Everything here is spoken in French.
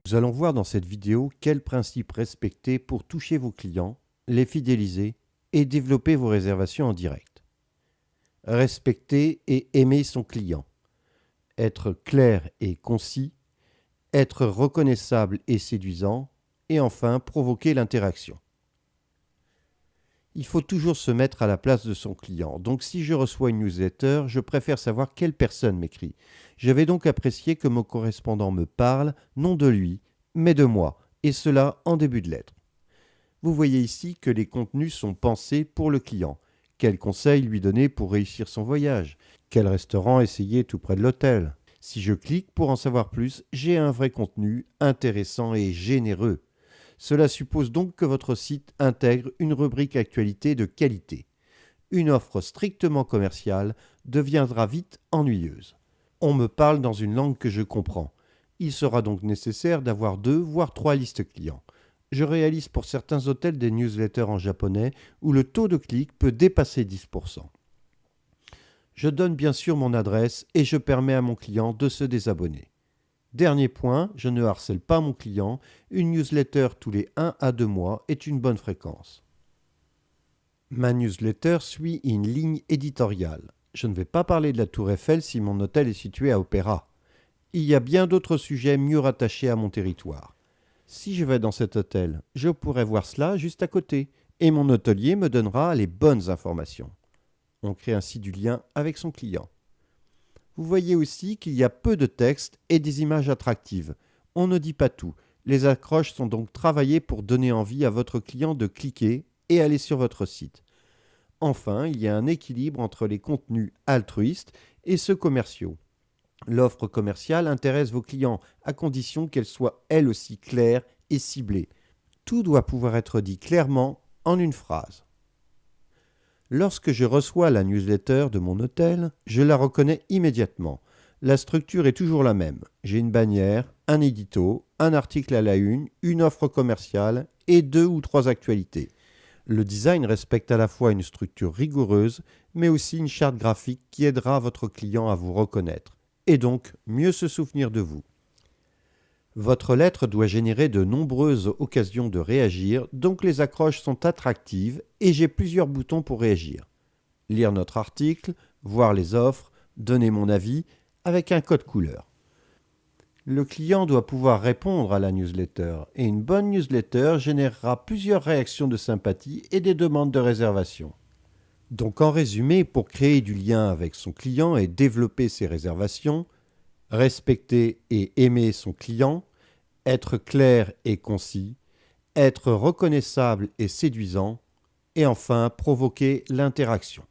Nous allons voir dans cette vidéo quels principes respecter pour toucher vos clients, les fidéliser et développer vos réservations en direct. Respecter et aimer son client. Être clair et concis. Être reconnaissable et séduisant. Et enfin, provoquer l'interaction. Il faut toujours se mettre à la place de son client. Donc si je reçois une newsletter, je préfère savoir quelle personne m'écrit. Je vais donc apprécier que mon correspondant me parle, non de lui, mais de moi, et cela en début de lettre. Vous voyez ici que les contenus sont pensés pour le client. Quels conseils lui donner pour réussir son voyage? Quel restaurant essayer tout près de l'hôtel? Si je clique pour en savoir plus, j'ai un vrai contenu intéressant et généreux. Cela suppose donc que votre site intègre une rubrique actualité de qualité. Une offre strictement commerciale deviendra vite ennuyeuse. On me parle dans une langue que je comprends. Il sera donc nécessaire d'avoir 2 voire 3 listes clients. Je réalise pour certains hôtels des newsletters en japonais où le taux de clic peut dépasser 10%. Je donne bien sûr mon adresse et je permets à mon client de se désabonner. Dernier point, je ne harcèle pas mon client. Une newsletter tous les 1 à 2 mois est une bonne fréquence. Ma newsletter suit une ligne éditoriale. Je ne vais pas parler de la Tour Eiffel si mon hôtel est situé à Opéra. Il y a bien d'autres sujets mieux rattachés à mon territoire. Si je vais dans cet hôtel, je pourrai voir cela juste à côté et mon hôtelier me donnera les bonnes informations. On crée ainsi du lien avec son client. Vous voyez aussi qu'il y a peu de texte et des images attractives. On ne dit pas tout. Les accroches sont donc travaillées pour donner envie à votre client de cliquer et aller sur votre site. Enfin, il y a un équilibre entre les contenus altruistes et ceux commerciaux. L'offre commerciale intéresse vos clients à condition qu'elle soit elle aussi claire et ciblée. Tout doit pouvoir être dit clairement en une phrase. Lorsque je reçois la newsletter de mon hôtel, je la reconnais immédiatement. La structure est toujours la même. J'ai une bannière, un édito, un article à la une offre commerciale et 2 ou 3 actualités. Le design respecte à la fois une structure rigoureuse, mais aussi une charte graphique qui aidera votre client à vous reconnaître, et donc mieux se souvenir de vous. Votre lettre doit générer de nombreuses occasions de réagir, donc les accroches sont attractives et j'ai plusieurs boutons pour réagir. Lire notre article, voir les offres, donner mon avis avec un code couleur. Le client doit pouvoir répondre à la newsletter et une bonne newsletter générera plusieurs réactions de sympathie et des demandes de réservation. Donc en résumé, pour créer du lien avec son client et développer ses réservations, respecter et aimer son client, être clair et concis, être reconnaissable et séduisant, et enfin provoquer l'interaction.